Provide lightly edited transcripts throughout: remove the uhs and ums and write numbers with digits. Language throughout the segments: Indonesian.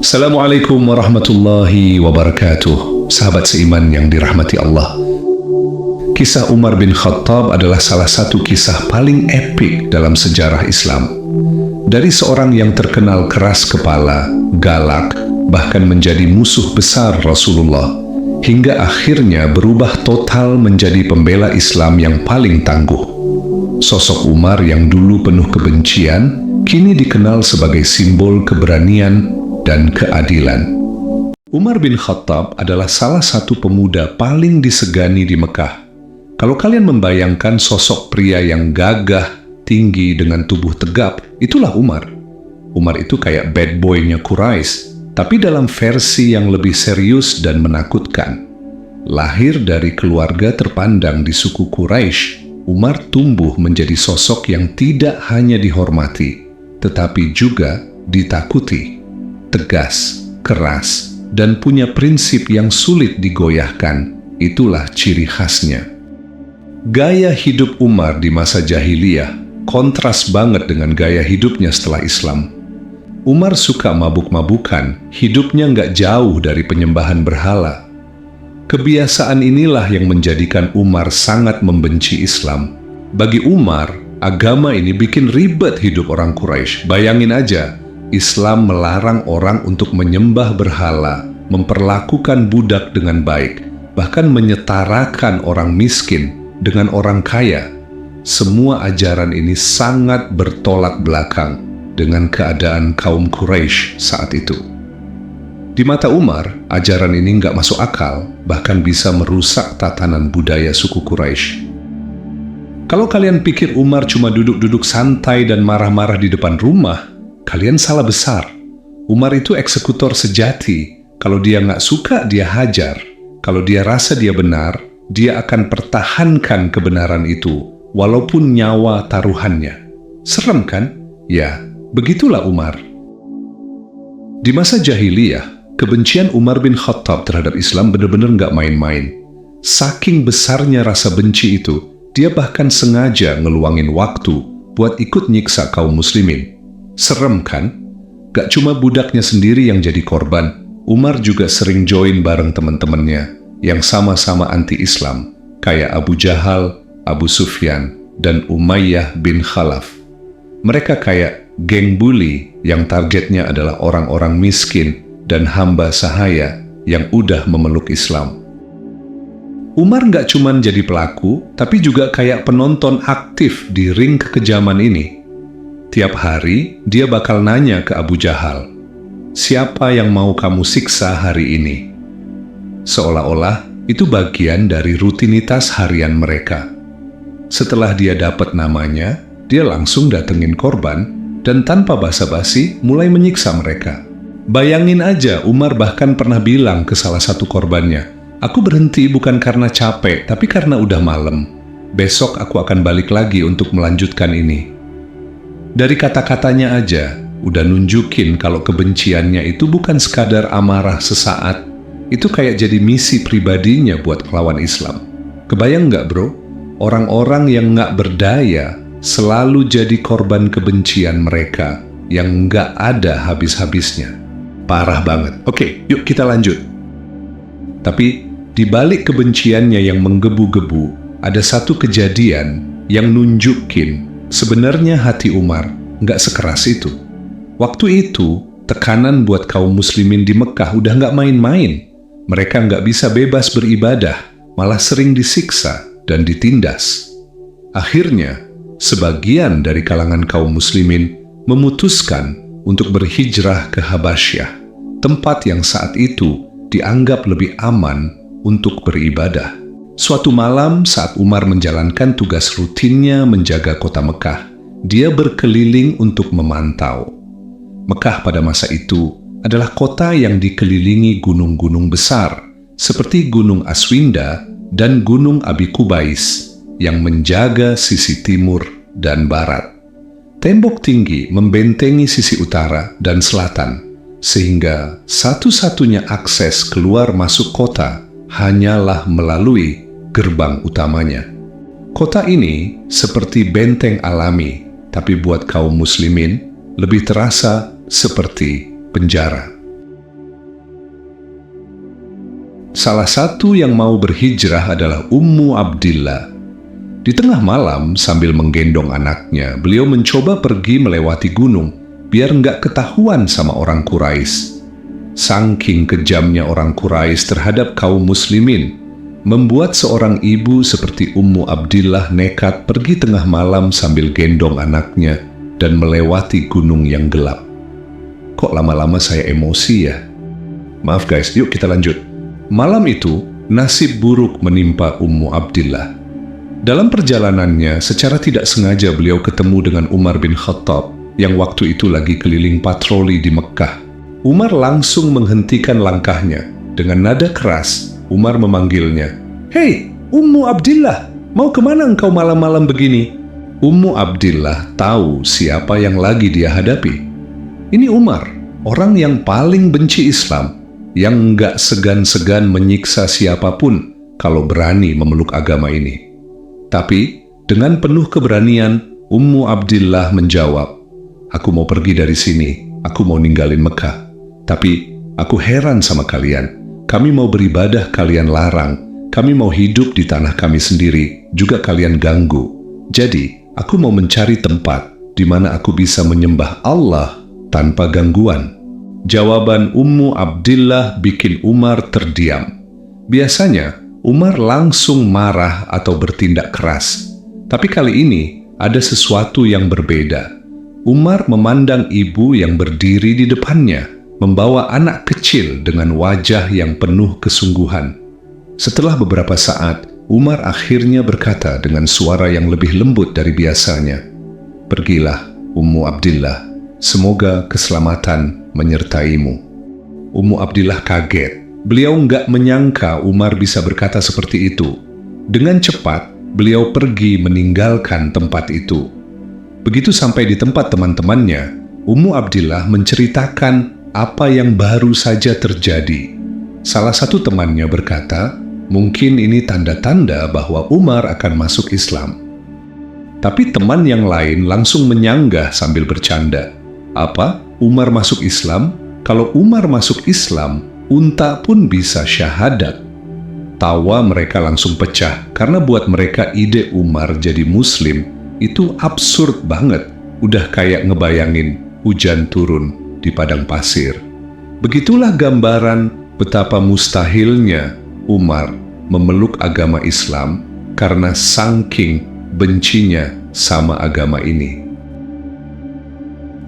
Assalamualaikum warahmatullahi wabarakatuh. Sahabat seiman yang dirahmati Allah. Kisah Umar bin Khattab adalah salah satu kisah paling epik dalam sejarah Islam. Dari seorang yang terkenal keras kepala, galak, bahkan menjadi musuh besar Rasulullah, hingga akhirnya berubah total menjadi pembela Islam yang paling tangguh. Sosok Umar yang dulu penuh kebencian, kini dikenal sebagai simbol keberanian dan keadilan. Umar bin Khattab adalah salah satu pemuda paling disegani di Mekah. Kalau kalian membayangkan sosok pria yang gagah, tinggi dengan tubuh tegap, itulah Umar. Umar itu kayak bad boy-nya Quraisy, tapi dalam versi yang lebih serius dan menakutkan. Lahir dari keluarga terpandang di suku Quraisy, Umar tumbuh menjadi sosok yang tidak hanya dihormati, tetapi juga ditakuti. Tegas, keras, dan punya prinsip yang sulit digoyahkan. Itulah ciri khasnya. Gaya hidup Umar di masa jahiliyah kontras banget dengan gaya hidupnya setelah Islam. Umar suka mabuk-mabukan, hidupnya nggak jauh dari penyembahan berhala. Kebiasaan inilah yang menjadikan Umar sangat membenci Islam. Bagi Umar, agama ini bikin ribet hidup orang Quraisy. Bayangin aja, Islam melarang orang untuk menyembah berhala, memperlakukan budak dengan baik, bahkan menyetarakan orang miskin dengan orang kaya. Semua ajaran ini sangat bertolak belakang dengan keadaan kaum Quraisy saat itu. Di mata Umar, ajaran ini nggak masuk akal, bahkan bisa merusak tatanan budaya suku Quraisy. Kalau kalian pikir Umar cuma duduk-duduk santai dan marah-marah di depan rumah, kalian salah besar. Umar itu eksekutor sejati. Kalau dia nggak suka, dia hajar. Kalau dia rasa dia benar, dia akan pertahankan kebenaran itu, walaupun nyawa taruhannya. Serem kan? Ya, begitulah Umar. Di masa jahiliyah, kebencian Umar bin Khattab terhadap Islam benar-benar nggak main-main. Saking besarnya rasa benci itu, dia bahkan sengaja ngeluangin waktu buat ikut nyiksa kaum muslimin. Serem kan? Gak cuma budaknya sendiri yang jadi korban, Umar juga sering join bareng teman-temannya yang sama-sama anti-Islam, kayak Abu Jahal, Abu Sufyan, dan Umayyah bin Khalaf. Mereka kayak geng bully yang targetnya adalah orang-orang miskin dan hamba sahaya yang udah memeluk Islam. Umar gak cuma jadi pelaku, tapi juga kayak penonton aktif di ring kekejaman ini. Tiap hari, dia bakal nanya ke Abu Jahal, "Siapa yang mau kamu siksa hari ini?" Seolah-olah itu bagian dari rutinitas harian mereka. Setelah dia dapat namanya, dia langsung datengin korban dan tanpa basa-basi mulai menyiksa mereka. Bayangin aja, Umar bahkan pernah bilang ke salah satu korbannya, "Aku berhenti bukan karena capek, tapi karena udah malam. Besok aku akan balik lagi untuk melanjutkan ini." Dari kata-katanya aja, udah nunjukin kalau kebenciannya itu bukan sekadar amarah sesaat, itu kayak jadi misi pribadinya buat melawan Islam. Kebayang nggak bro? Orang-orang yang nggak berdaya selalu jadi korban kebencian mereka yang nggak ada habis-habisnya. Parah banget. Oke, yuk kita lanjut. Tapi, di balik kebenciannya yang menggebu-gebu, ada satu kejadian yang nunjukin sebenarnya hati Umar nggak sekeras itu. Waktu itu, tekanan buat kaum muslimin di Mekah udah nggak main-main. Mereka nggak bisa bebas beribadah, malah sering disiksa dan ditindas. Akhirnya, sebagian dari kalangan kaum muslimin memutuskan untuk berhijrah ke Habasyah, tempat yang saat itu dianggap lebih aman untuk beribadah. Suatu malam saat Umar menjalankan tugas rutinnya menjaga kota Mekah, dia berkeliling untuk memantau. Mekah pada masa itu adalah kota yang dikelilingi gunung-gunung besar, seperti Gunung Aswinda dan Gunung Abi Qubais, yang menjaga sisi timur dan barat. Tembok tinggi membentengi sisi utara dan selatan, sehingga satu-satunya akses keluar masuk kota hanyalah melalui gerbang utamanya. Kota ini seperti benteng alami, tapi buat kaum muslimin lebih terasa seperti penjara. Salah satu yang mau berhijrah adalah Ummu Abdillah. Di tengah malam, sambil menggendong anaknya, beliau mencoba pergi melewati gunung, biar nggak ketahuan sama orang Quraisy. Saking kejamnya orang Quraisy terhadap kaum muslimin, membuat seorang ibu seperti Ummu Abdillah nekat pergi tengah malam sambil gendong anaknya dan melewati gunung yang gelap. Kok lama-lama saya emosi ya? Maaf guys, yuk kita lanjut. Malam itu, nasib buruk menimpa Ummu Abdillah. Dalam perjalanannya, secara tidak sengaja beliau ketemu dengan Umar bin Khattab yang waktu itu lagi keliling patroli di Mekkah. Umar langsung menghentikan langkahnya. Dengan nada keras, Umar memanggilnya, "Hei, Ummu Abdillah, mau kemana engkau malam-malam begini?" Ummu Abdillah tahu siapa yang lagi dia hadapi. Ini Umar, orang yang paling benci Islam, yang nggak segan-segan menyiksa siapapun kalau berani memeluk agama ini. Tapi, dengan penuh keberanian, Ummu Abdillah menjawab, "Aku mau pergi dari sini, aku mau ninggalin Mekah. Tapi, aku heran sama kalian. Kami mau beribadah, kalian larang. Kami mau hidup di tanah kami sendiri, juga kalian ganggu. Jadi, aku mau mencari tempat di mana aku bisa menyembah Allah tanpa gangguan." Jawaban Ummu Abdillah bikin Umar terdiam. Biasanya, Umar langsung marah atau bertindak keras. Tapi kali ini ada sesuatu yang berbeda. Umar memandang ibu yang berdiri di depannya, membawa anak kecil dengan wajah yang penuh kesungguhan. Setelah beberapa saat, Umar akhirnya berkata dengan suara yang lebih lembut dari biasanya, "Pergilah, Ummu Abdillah. Semoga keselamatan menyertaimu." Ummu Abdillah kaget. Beliau nggak menyangka Umar bisa berkata seperti itu. Dengan cepat, beliau pergi meninggalkan tempat itu. Begitu sampai di tempat teman-temannya, Ummu Abdillah menceritakan apa yang baru saja terjadi. Salah satu temannya berkata, mungkin ini tanda-tanda bahwa Umar akan masuk Islam. Tapi teman yang lain langsung menyanggah sambil bercanda. Apa? Umar masuk Islam? Kalau Umar masuk Islam, unta pun bisa syahadat. Tawa mereka langsung pecah karena buat mereka ide Umar jadi muslim itu absurd banget. Udah kayak ngebayangin hujan turun di padang pasir. Begitulah gambaran betapa mustahilnya Umar memeluk agama Islam karena saking bencinya sama agama ini.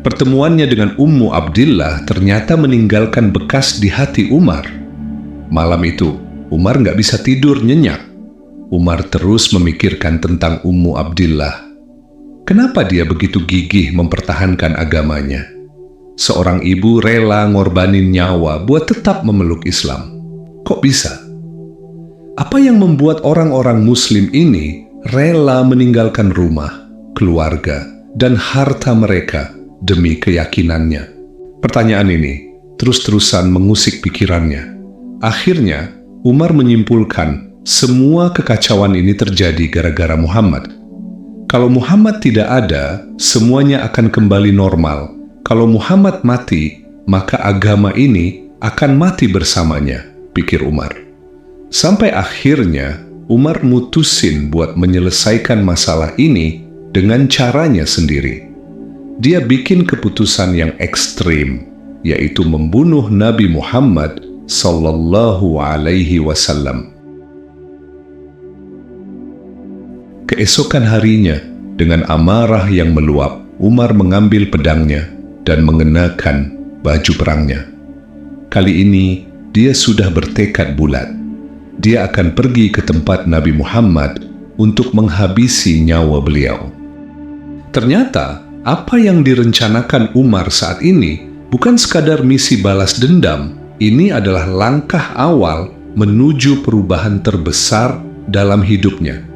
Pertemuannya dengan Ummu Abdillah ternyata meninggalkan bekas di hati Umar. Malam itu, Umar nggak bisa tidur nyenyak. Umar terus memikirkan tentang Ummu Abdillah. Kenapa dia begitu gigih mempertahankan agamanya? Seorang ibu rela ngorbanin nyawa buat tetap memeluk Islam. Kok bisa? Apa yang membuat orang-orang Muslim ini rela meninggalkan rumah, keluarga, dan harta mereka demi keyakinannya? Pertanyaan ini terus-terusan mengusik pikirannya. Akhirnya, Umar menyimpulkan semua kekacauan ini terjadi gara-gara Muhammad. Kalau Muhammad tidak ada, semuanya akan kembali normal. Kalau Muhammad mati, maka agama ini akan mati bersamanya, pikir Umar. Sampai akhirnya, Umar mutusin buat menyelesaikan masalah ini dengan caranya sendiri. Dia bikin keputusan yang ekstrim, yaitu membunuh Nabi Muhammad sallallahu alaihi wasallam. Keesokan harinya, dengan amarah yang meluap, Umar mengambil pedangnya dan mengenakan baju perangnya. Kali ini, dia sudah bertekad bulat. Dia akan pergi ke tempat Nabi Muhammad untuk menghabisi nyawa beliau. Ternyata, apa yang direncanakan Umar saat ini bukan sekadar misi balas dendam. Ini adalah langkah awal menuju perubahan terbesar dalam hidupnya.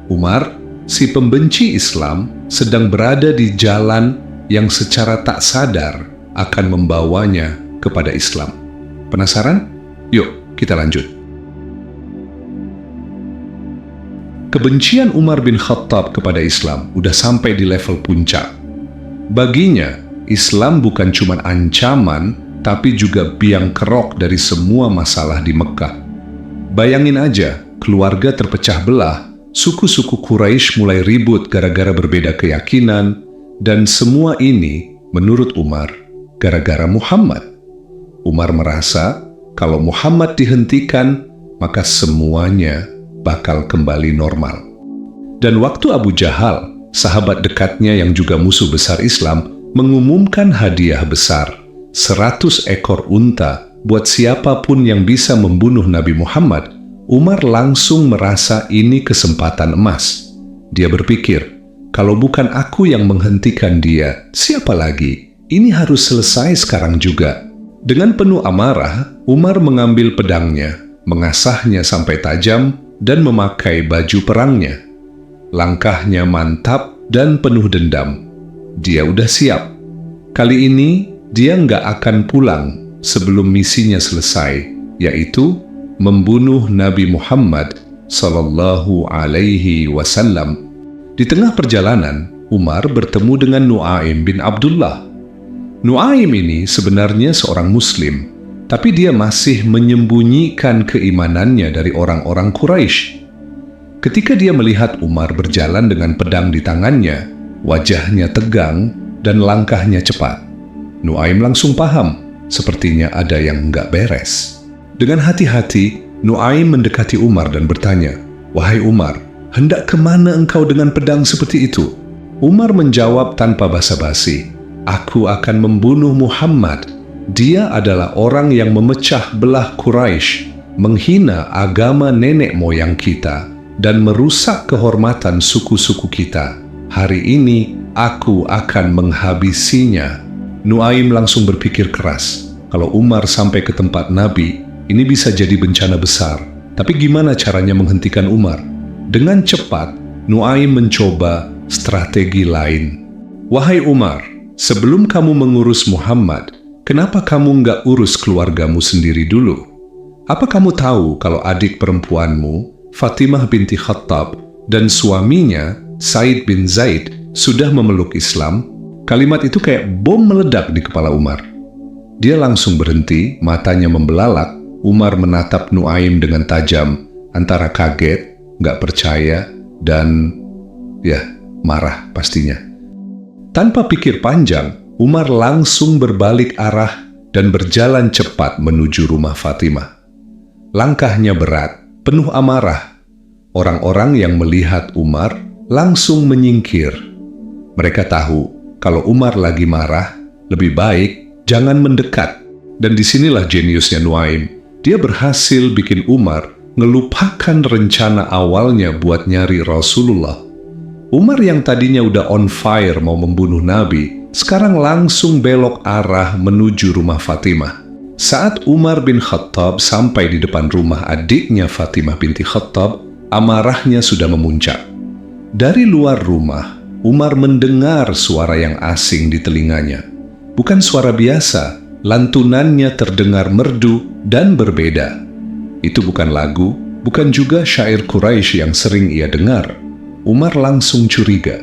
Umar, si pembenci Islam, sedang berada di jalan yang secara tak sadar akan membawanya kepada Islam. Penasaran? Yuk, kita lanjut. Kebencian Umar bin Khattab kepada Islam udah sampai di level puncak. Baginya, Islam bukan cuma ancaman, tapi juga biang kerok dari semua masalah di Mekkah. Bayangin aja, keluarga terpecah belah, suku-suku Quraisy mulai ribut gara-gara berbeda keyakinan, dan semua ini, menurut Umar, gara-gara Muhammad. Umar merasa kalau Muhammad dihentikan, maka semuanya bakal kembali normal. Dan waktu Abu Jahal, sahabat dekatnya yang juga musuh besar Islam, mengumumkan hadiah besar, 100 ekor unta buat siapapun yang bisa membunuh Nabi Muhammad, Umar langsung merasa ini kesempatan emas. Dia berpikir, kalau bukan aku yang menghentikan dia, siapa lagi? Ini harus selesai sekarang juga. Dengan penuh amarah, Umar mengambil pedangnya, mengasahnya sampai tajam, dan memakai baju perangnya. Langkahnya mantap dan penuh dendam. Dia udah siap. Kali ini, dia nggak akan pulang sebelum misinya selesai, yaitu membunuh Nabi Muhammad sallallahu alaihi wasallam. Di tengah perjalanan, Umar bertemu dengan Nu'aim bin Abdullah. Nu'aim ini sebenarnya seorang Muslim, tapi dia masih menyembunyikan keimanannya dari orang-orang Quraisy. Ketika dia melihat Umar berjalan dengan pedang di tangannya, wajahnya tegang dan langkahnya cepat. Nu'aim langsung paham, sepertinya ada yang nggak beres. Dengan hati-hati, Nu'aim mendekati Umar dan bertanya, "Wahai Umar, hendak kemana engkau dengan pedang seperti itu?" Umar menjawab tanpa basa-basi, "Aku akan membunuh Muhammad. Dia adalah orang yang memecah belah Quraisy, menghina agama nenek moyang kita, dan merusak kehormatan suku-suku kita. Hari ini, aku akan menghabisinya." Nu'aim langsung berpikir keras, kalau Umar sampai ke tempat Nabi, ini bisa jadi bencana besar. Tapi gimana caranya menghentikan Umar? Dengan cepat, Nu'aim mencoba strategi lain. "Wahai Umar, sebelum kamu mengurus Muhammad, kenapa kamu nggak urus keluargamu sendiri dulu? Apa kamu tahu kalau adik perempuanmu, Fatimah binti Khattab, dan suaminya, Said bin Zaid, sudah memeluk Islam?" Kalimat itu kayak bom meledak di kepala Umar. Dia langsung berhenti, matanya membelalak. Umar menatap Nu'aim dengan tajam, antara kaget, nggak percaya, dan marah pastinya. Tanpa pikir panjang, Umar langsung berbalik arah dan berjalan cepat menuju rumah Fatimah. Langkahnya berat, penuh amarah. Orang-orang yang melihat Umar langsung menyingkir. Mereka tahu kalau Umar lagi marah, lebih baik jangan mendekat. Dan disinilah jeniusnya Nu'aim. Dia berhasil bikin Umar ngelupakan rencana awalnya buat nyari Rasulullah. Umar yang tadinya udah on fire mau membunuh Nabi, sekarang langsung belok arah menuju rumah Fatimah. Saat Umar bin Khattab sampai di depan rumah adiknya Fatimah binti Khattab, amarahnya sudah memuncak. Dari luar rumah, Umar mendengar suara yang asing di telinganya. Bukan suara biasa, lantunannya terdengar merdu dan berbeda. Itu bukan lagu, bukan juga syair Quraisy yang sering ia dengar. Umar langsung curiga.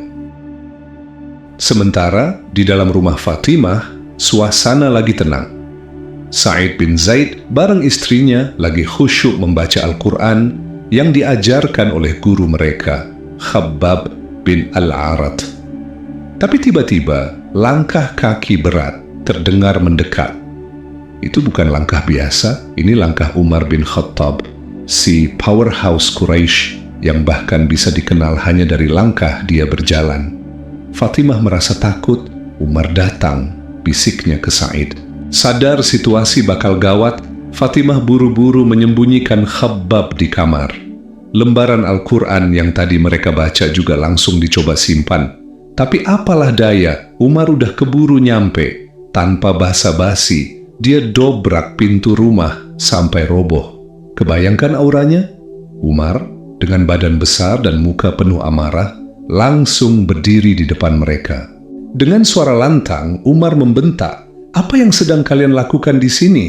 Sementara di dalam rumah Fatimah, suasana lagi tenang. Said bin Zaid bareng istrinya lagi khusyuk membaca Al-Quran yang diajarkan oleh guru mereka, Khabbab bin Al-Arat. Tapi tiba-tiba langkah kaki berat terdengar mendekat. Itu bukan langkah biasa, ini langkah Umar bin Khattab, si powerhouse Quraisy yang bahkan bisa dikenal hanya dari langkah dia berjalan. Fatimah merasa takut. Umar datang, bisiknya ke Said. Sadar situasi bakal gawat, Fatimah buru-buru menyembunyikan Khabbab di kamar. Lembaran Al-Quran yang tadi mereka baca juga langsung dicoba simpan. Tapi apalah daya, Umar udah keburu nyampe. Tanpa basa-basi, dia dobrak pintu rumah sampai roboh. Kebayangkan auranya? Umar, dengan badan besar dan muka penuh amarah, langsung berdiri di depan mereka. Dengan suara lantang, Umar membentak, "Apa yang sedang kalian lakukan di sini?"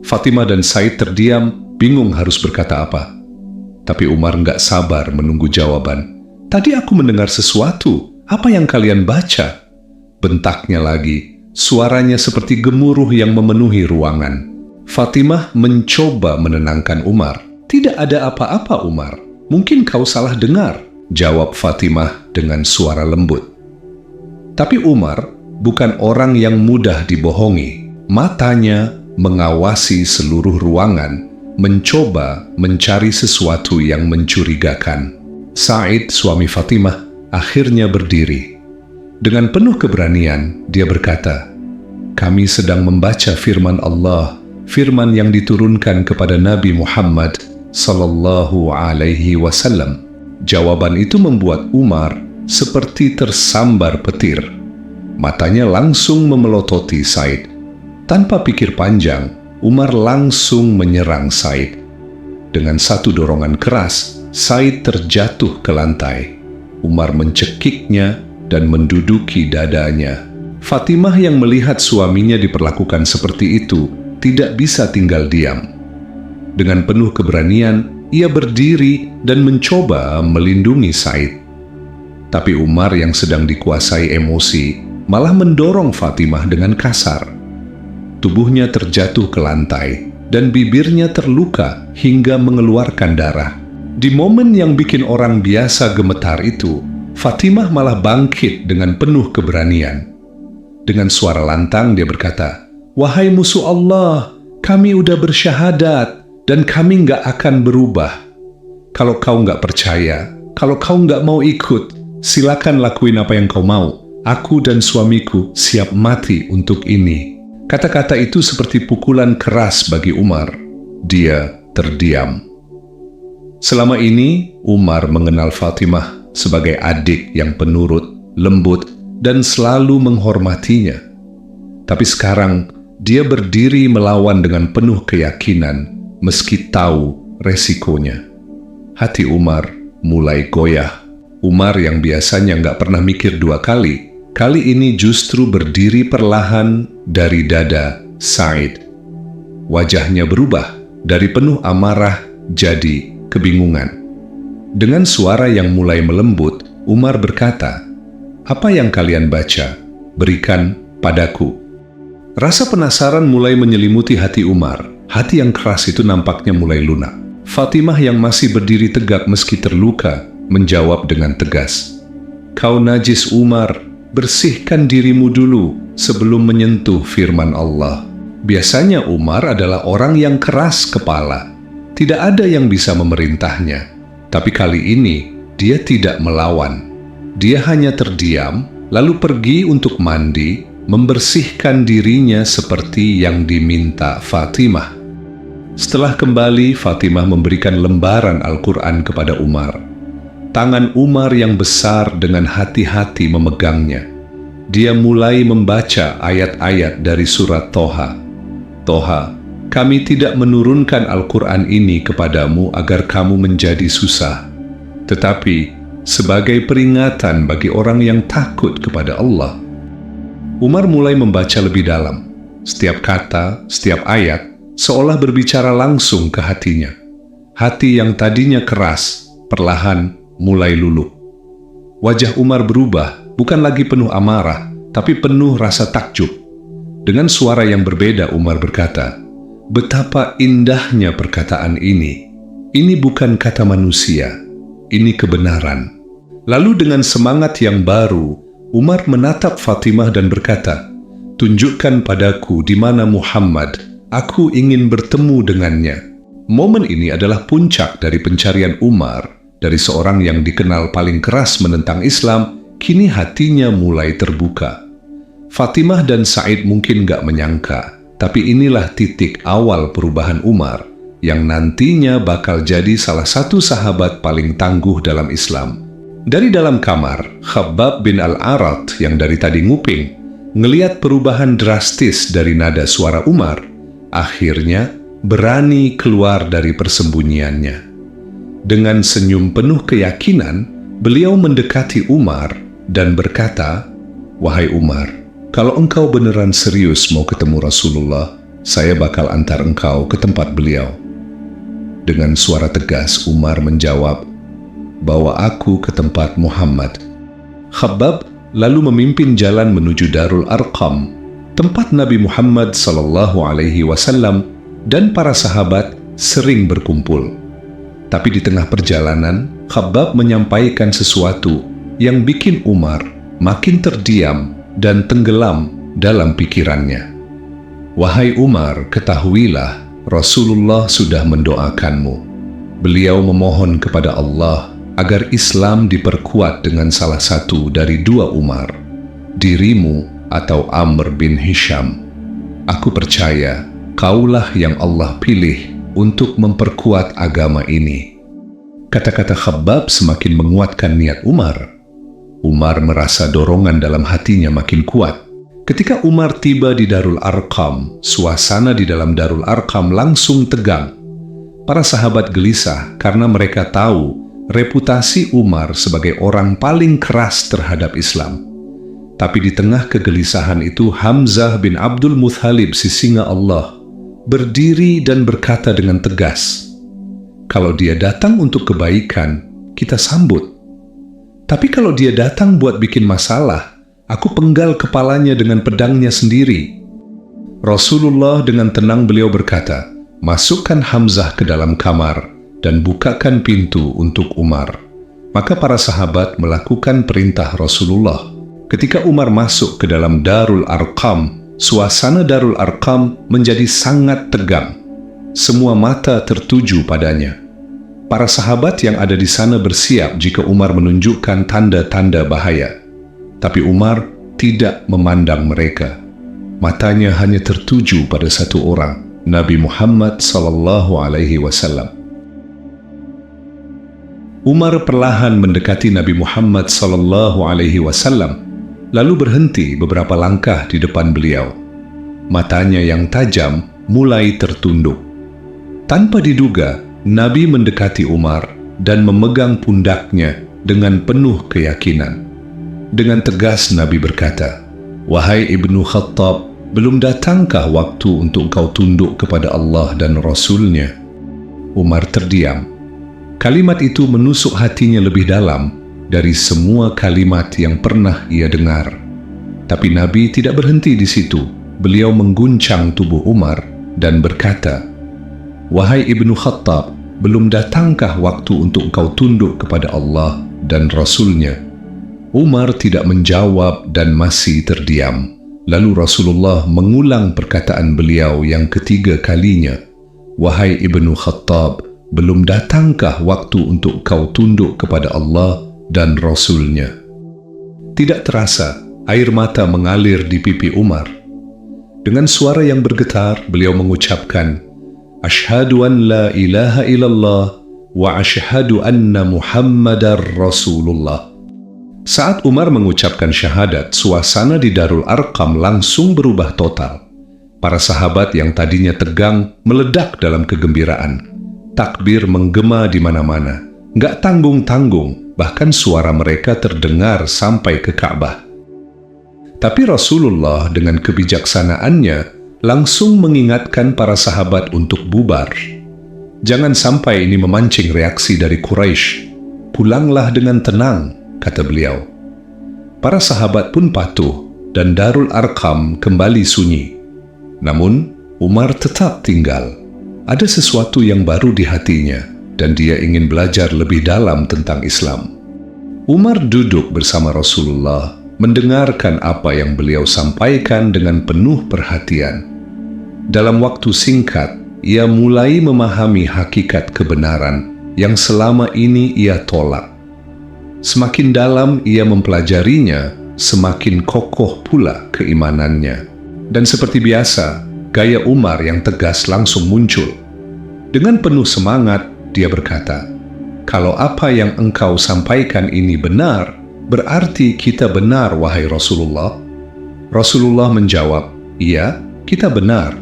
Fatimah dan Said terdiam, bingung harus berkata apa. Tapi Umar nggak sabar menunggu jawaban. "Tadi aku mendengar sesuatu. Apa yang kalian baca?" Bentaknya lagi, suaranya seperti gemuruh yang memenuhi ruangan. Fatimah mencoba menenangkan Umar. "Tidak ada apa-apa, Umar. Mungkin kau salah dengar," jawab Fatimah dengan suara lembut. Tapi Umar bukan orang yang mudah dibohongi. Matanya mengawasi seluruh ruangan, mencoba mencari sesuatu yang mencurigakan. Said, suami Fatimah, akhirnya berdiri. Dengan penuh keberanian, dia berkata, "Kami sedang membaca firman Allah, firman yang diturunkan kepada Nabi Muhammad sallallahu alaihi wasallam." Jawaban itu membuat Umar seperti tersambar petir. Matanya langsung memelototi Said. Tanpa pikir panjang, Umar langsung menyerang Said. Dengan satu dorongan keras, Said terjatuh ke lantai. Umar mencekiknya dan menduduki dadanya. Fatimah yang melihat suaminya diperlakukan seperti itu tidak bisa tinggal diam. Dengan penuh keberanian, ia berdiri dan mencoba melindungi Said. Tapi Umar yang sedang dikuasai emosi malah mendorong Fatimah dengan kasar. Tubuhnya terjatuh ke lantai dan bibirnya terluka hingga mengeluarkan darah. Di momen yang bikin orang biasa gemetar itu, Fatimah malah bangkit dengan penuh keberanian. Dengan suara lantang dia berkata, "Wahai musuh Allah, kami udah bersyahadat dan kami nggak akan berubah. Kalau kau nggak percaya, kalau kau nggak mau ikut, silakan lakuin apa yang kau mau. Aku dan suamiku siap mati untuk ini." Kata-kata itu seperti pukulan keras bagi Umar. Dia terdiam. Selama ini, Umar mengenal Fatimah sebagai adik yang penurut, lembut, dan selalu menghormatinya. Tapi sekarang, dia berdiri melawan dengan penuh keyakinan, meski tahu resikonya. Hati Umar mulai goyah. Umar yang biasanya nggak pernah mikir dua kali ini justru berdiri perlahan dari dada Said. Wajahnya berubah dari penuh amarah jadi kebingungan. Dengan suara yang mulai melembut, Umar berkata, "Apa yang kalian baca? Berikan padaku." Rasa penasaran mulai menyelimuti hati Umar. Hati yang keras itu nampaknya mulai lunak. Fatimah yang masih berdiri tegak meski terluka, menjawab dengan tegas, "Kau najis, Umar. Bersihkan dirimu dulu sebelum menyentuh firman Allah." Biasanya Umar adalah orang yang keras kepala. Tidak ada yang bisa memerintahnya. Tapi kali ini, dia tidak melawan. Dia hanya terdiam, lalu pergi untuk mandi, membersihkan dirinya seperti yang diminta Fatimah. Setelah kembali, Fatimah memberikan lembaran Al-Quran kepada Umar. Tangan Umar yang besar dengan hati-hati memegangnya. Dia mulai membaca ayat-ayat dari surat Toha. "Toha, kami tidak menurunkan Al-Quran ini kepadamu agar kamu menjadi susah, tetapi sebagai peringatan bagi orang yang takut kepada Allah." Umar mulai membaca lebih dalam. Setiap kata, setiap ayat, seolah berbicara langsung ke hatinya. Hati yang tadinya keras, perlahan mulai luluh. Wajah Umar berubah, bukan lagi penuh amarah, tapi penuh rasa takjub. Dengan suara yang berbeda, Umar berkata, "Betapa indahnya perkataan ini. Ini bukan kata manusia, ini kebenaran." Lalu dengan semangat yang baru, Umar menatap Fatimah dan berkata, "Tunjukkan padaku di mana Muhammad, aku ingin bertemu dengannya." Momen ini adalah puncak dari pencarian Umar. Dari seorang yang dikenal paling keras menentang Islam, kini hatinya mulai terbuka. Fatimah dan Said mungkin gak menyangka, tapi inilah titik awal perubahan Umar, yang nantinya bakal jadi salah satu sahabat paling tangguh dalam Islam. Dari dalam kamar, Khabbab bin Al-Arat yang dari tadi nguping, ngeliat perubahan drastis dari nada suara Umar, akhirnya berani keluar dari persembunyiannya. Dengan senyum penuh keyakinan, beliau mendekati Umar dan berkata, "Wahai Umar, kalau engkau beneran serius mau ketemu Rasulullah, saya bakal antar engkau ke tempat beliau." Dengan suara tegas, Umar menjawab, "Bawa aku ke tempat Muhammad." Khabbab lalu memimpin jalan menuju Darul Arqam, tempat Nabi Muhammad sallallahu alaihi wasallam dan para sahabat sering berkumpul. Tapi di tengah perjalanan, Khabbab menyampaikan sesuatu yang bikin Umar makin terdiam dan tenggelam dalam pikirannya. "Wahai Umar, ketahuilah Rasulullah sudah mendoakanmu. Beliau memohon kepada Allah agar Islam diperkuat dengan salah satu dari dua Umar, dirimu atau Amr bin Hisham. Aku percaya kaulah yang Allah pilih untuk memperkuat agama ini." Kata-kata Khabbab semakin menguatkan niat Umar. Umar merasa dorongan dalam hatinya makin kuat. Ketika Umar tiba di Darul Arqam, suasana di dalam Darul Arqam langsung tegang. Para sahabat gelisah karena mereka tahu reputasi Umar sebagai orang paling keras terhadap Islam. Tapi di tengah kegelisahan itu, Hamzah bin Abdul Muthalib, si singa Allah, berdiri dan berkata dengan tegas, "Kalau dia datang untuk kebaikan, kita sambut. Tapi kalau dia datang buat bikin masalah, aku penggal kepalanya dengan pedangnya sendiri." Rasulullah dengan tenang beliau berkata, "Masukkan Hamzah ke dalam kamar dan bukakan pintu untuk Umar." Maka para sahabat melakukan perintah Rasulullah. Ketika Umar masuk ke dalam Darul Arqam, suasana Darul Arqam menjadi sangat tegang. Semua mata tertuju padanya. Para sahabat yang ada di sana bersiap jika Umar menunjukkan tanda-tanda bahaya. Tapi Umar tidak memandang mereka. Matanya hanya tertuju pada satu orang, Nabi Muhammad SAW. Umar perlahan mendekati Nabi Muhammad SAW, lalu berhenti beberapa langkah di depan beliau. Matanya yang tajam mulai tertunduk. Tanpa diduga, Nabi mendekati Umar dan memegang pundaknya dengan penuh keyakinan. Dengan tegas Nabi berkata, "Wahai Ibnu Khattab, belum datangkah waktu untuk kau tunduk kepada Allah dan Rasul-Nya?" Umar terdiam. Kalimat itu menusuk hatinya lebih dalam dari semua kalimat yang pernah ia dengar. Tapi Nabi tidak berhenti di situ. Beliau mengguncang tubuh Umar dan berkata, "Wahai Ibnu Khattab, belum datangkah waktu untuk kau tunduk kepada Allah dan Rasul-Nya?" Umar tidak menjawab dan masih terdiam. Lalu Rasulullah mengulang perkataan beliau yang ketiga kalinya, "Wahai Ibnu Khattab, belum datangkah waktu untuk kau tunduk kepada Allah dan Rasul-Nya?" Tidak terasa, air mata mengalir di pipi Umar. Dengan suara yang bergetar, beliau mengucapkan, "Asyhadu an la ilaha illallah wa asyhadu anna Muhammadar Rasulullah." Saat Umar mengucapkan syahadat, suasana di Darul Arqam langsung berubah total. Para sahabat yang tadinya tegang meledak dalam kegembiraan. Takbir menggema di mana-mana. Nggak tanggung-tanggung, bahkan suara mereka terdengar sampai ke Ka'bah. Tapi Rasulullah dengan kebijaksanaannya langsung mengingatkan para sahabat untuk bubar. Jangan sampai ini memancing reaksi dari Quraisy. "Pulanglah dengan tenang," kata beliau. Para sahabat pun patuh dan Darul Arqam kembali sunyi. Namun Umar tetap tinggal. Ada sesuatu yang baru di hatinya dan dia ingin belajar lebih dalam tentang Islam. Umar duduk bersama Rasulullah, mendengarkan apa yang beliau sampaikan dengan penuh perhatian. Dalam waktu singkat, ia mulai memahami hakikat kebenaran yang selama ini ia tolak. Semakin dalam ia mempelajarinya, semakin kokoh pula keimanannya. Dan seperti biasa, gaya Umar yang tegas langsung muncul. Dengan penuh semangat, dia berkata, "Kalau apa yang engkau sampaikan ini benar, berarti kita benar, wahai Rasulullah." Rasulullah menjawab, "Iya, kita benar."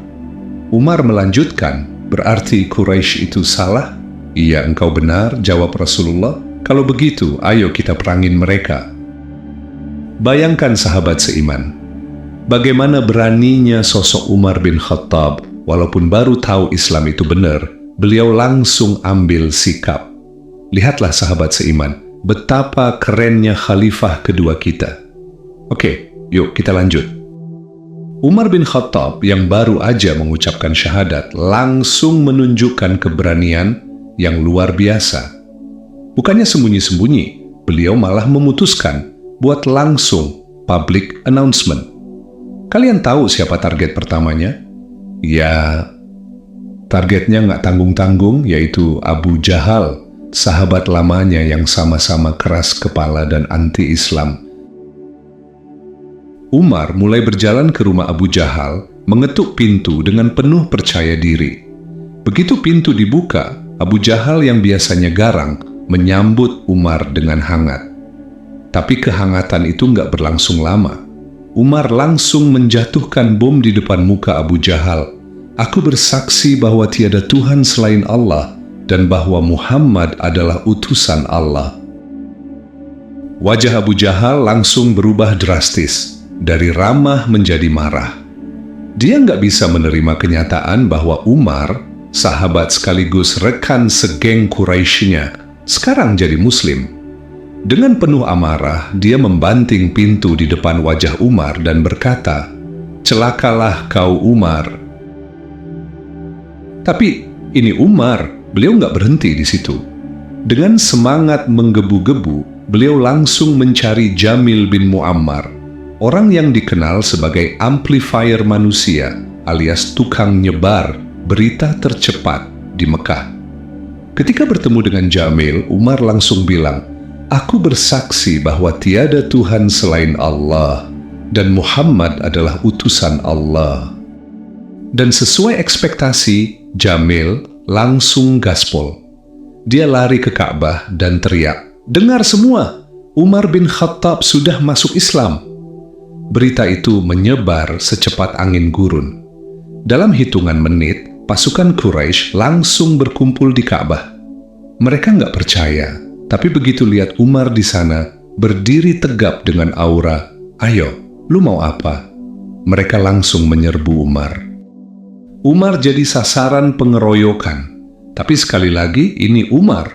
Umar melanjutkan, "Berarti Quraisy itu salah?" "Iya, engkau benar," jawab Rasulullah. "Kalau begitu, ayo kita perangin mereka." Bayangkan sahabat seiman, bagaimana beraninya sosok Umar bin Khattab, walaupun baru tahu Islam itu benar, beliau langsung ambil sikap. Lihatlah sahabat seiman, betapa kerennya khalifah kedua kita. Oke, yuk kita lanjut. Umar bin Khattab yang baru aja mengucapkan syahadat langsung menunjukkan keberanian yang luar biasa. Bukannya sembunyi-sembunyi, beliau malah memutuskan buat langsung public announcement. Kalian tahu siapa target pertamanya? Ya, targetnya nggak tanggung-tanggung, yaitu Abu Jahal, sahabat lamanya yang sama-sama keras kepala dan anti-Islam. Umar mulai berjalan ke rumah Abu Jahal, mengetuk pintu dengan penuh percaya diri. Begitu pintu dibuka, Abu Jahal yang biasanya garang menyambut Umar dengan hangat. Tapi kehangatan itu nggak berlangsung lama. Umar langsung menjatuhkan bom di depan muka Abu Jahal. Aku bersaksi bahwa tiada Tuhan selain Allah dan bahwa Muhammad adalah utusan Allah. Wajah Abu Jahal langsung berubah drastis, dari ramah menjadi marah. Dia nggak bisa menerima kenyataan bahwa Umar, sahabat sekaligus rekan segeng Quraisy-nya, sekarang jadi Muslim. Dengan penuh amarah, dia membanting pintu di depan wajah Umar dan berkata, "Celakalah kau Umar." Tapi ini Umar, beliau nggak berhenti di situ. Dengan semangat menggebu-gebu, beliau langsung mencari Jamil bin Muammar, orang yang dikenal sebagai amplifier manusia alias tukang nyebar berita tercepat di Mekah. Ketika bertemu dengan Jamil, Umar langsung bilang, "Aku bersaksi bahwa tiada Tuhan selain Allah dan Muhammad adalah utusan Allah." Dan sesuai ekspektasi, Jamil langsung gaspol. Dia lari ke Ka'bah dan teriak, "Dengar semua, Umar bin Khattab sudah masuk Islam." Berita itu menyebar secepat angin gurun. Dalam hitungan menit, pasukan Quraisy langsung berkumpul di Ka'bah. Mereka nggak percaya, tapi begitu lihat Umar di sana, berdiri tegap dengan aura, "Ayo, lu mau apa?" Mereka langsung menyerbu Umar. Umar jadi sasaran pengeroyokan. Tapi sekali lagi, ini Umar.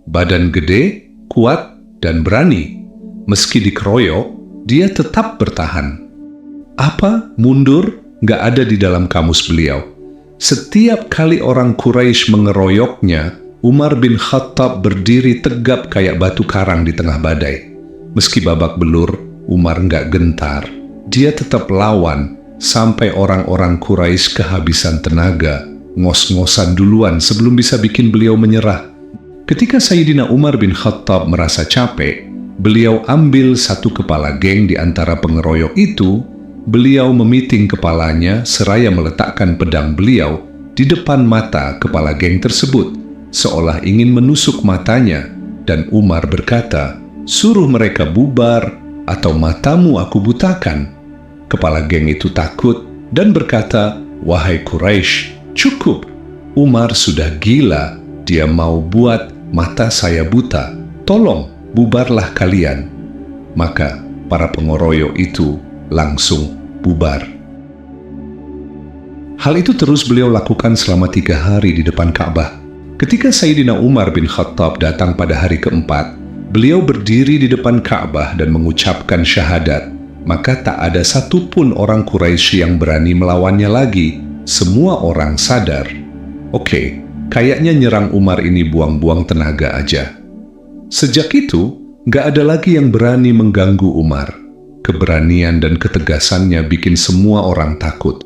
Badan gede, kuat, dan berani. Meski dikeroyok, dia tetap bertahan. Apa? Mundur? Nggak ada di dalam kamus beliau. Setiap kali orang Quraisy mengeroyoknya, Umar bin Khattab berdiri tegap kayak batu karang di tengah badai. Meski babak belur, Umar nggak gentar. Dia tetap lawan sampai orang-orang Quraisy kehabisan tenaga, ngos-ngosan duluan sebelum bisa bikin beliau menyerah. Ketika Sayyidina Umar bin Khattab merasa capek, beliau ambil satu kepala geng di antara pengeroyok itu. Beliau memiting kepalanya seraya meletakkan pedang beliau di depan mata kepala geng tersebut, seolah ingin menusuk matanya, dan Umar berkata, "Suruh mereka bubar atau matamu aku butakan." Kepala geng itu takut dan berkata, "Wahai Quraisy, cukup. Umar sudah gila, dia mau buat mata saya buta. Tolong, bubarlah kalian." Maka para pengeroyok itu langsung bubar. Hal itu terus beliau lakukan selama 3 hari di depan Ka'bah. Ketika Sayyidina Umar bin Khattab datang pada hari keempat, beliau berdiri di depan Ka'bah dan mengucapkan syahadat. Maka tak ada satupun orang Quraisy yang berani melawannya lagi. Semua orang sadar, oke, kayaknya nyerang Umar ini buang-buang tenaga aja. Sejak itu, gak ada lagi yang berani mengganggu Umar. Keberanian dan ketegasannya bikin semua orang takut.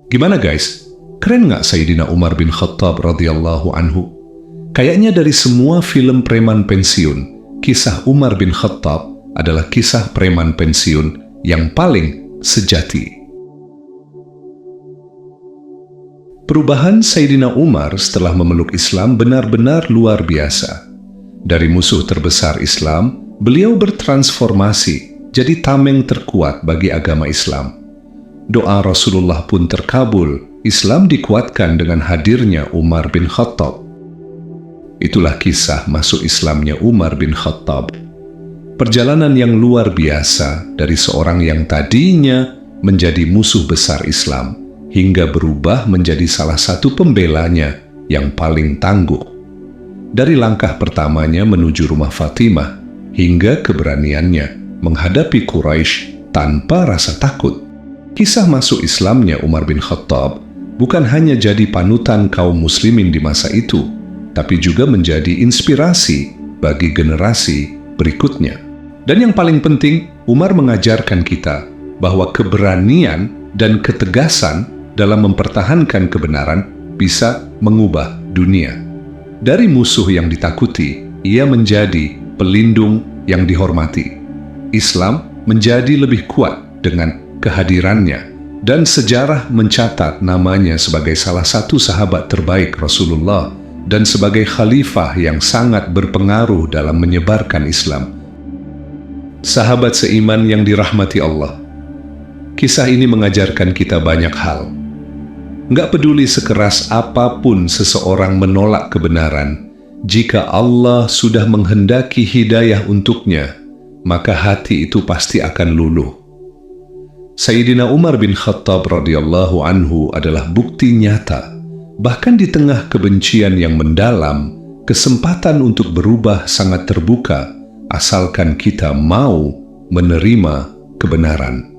Gimana guys? Keren gak Sayyidina Umar bin Khattab radhiyallahu anhu? Kayaknya dari semua film preman pensiun, kisah Umar bin Khattab adalah kisah preman pensiun yang paling sejati. Perubahan Sayyidina Umar setelah memeluk Islam benar-benar luar biasa. Dari musuh terbesar Islam, beliau bertransformasi jadi tameng terkuat bagi agama Islam. Doa Rasulullah pun terkabul, Islam dikuatkan dengan hadirnya Umar bin Khattab. Itulah kisah masuk Islamnya Umar bin Khattab. Perjalanan yang luar biasa dari seorang yang tadinya menjadi musuh besar Islam, hingga berubah menjadi salah satu pembelanya yang paling tangguh. Dari langkah pertamanya menuju rumah Fatimah, hingga keberaniannya menghadapi Quraisy tanpa rasa takut. Kisah masuk Islamnya Umar bin Khattab bukan hanya jadi panutan kaum muslimin di masa itu, tapi juga menjadi inspirasi bagi generasi berikutnya. Dan yang paling penting, Umar mengajarkan kita bahwa keberanian dan ketegasan dalam mempertahankan kebenaran bisa mengubah dunia. Dari musuh yang ditakuti, ia menjadi pelindung yang dihormati. Islam menjadi lebih kuat dengan kehadirannya, dan sejarah mencatat namanya sebagai salah satu sahabat terbaik Rasulullah dan sebagai khalifah yang sangat berpengaruh dalam menyebarkan Islam. Sahabat seiman yang dirahmati Allah, kisah ini mengajarkan kita banyak hal. Nggak peduli sekeras apapun seseorang menolak kebenaran, jika Allah sudah menghendaki hidayah untuknya, maka hati itu pasti akan luluh. Sayyidina Umar bin Khattab radhiyallahu anhu adalah bukti nyata, bahkan di tengah kebencian yang mendalam, kesempatan untuk berubah sangat terbuka, asalkan kita mau menerima kebenaran.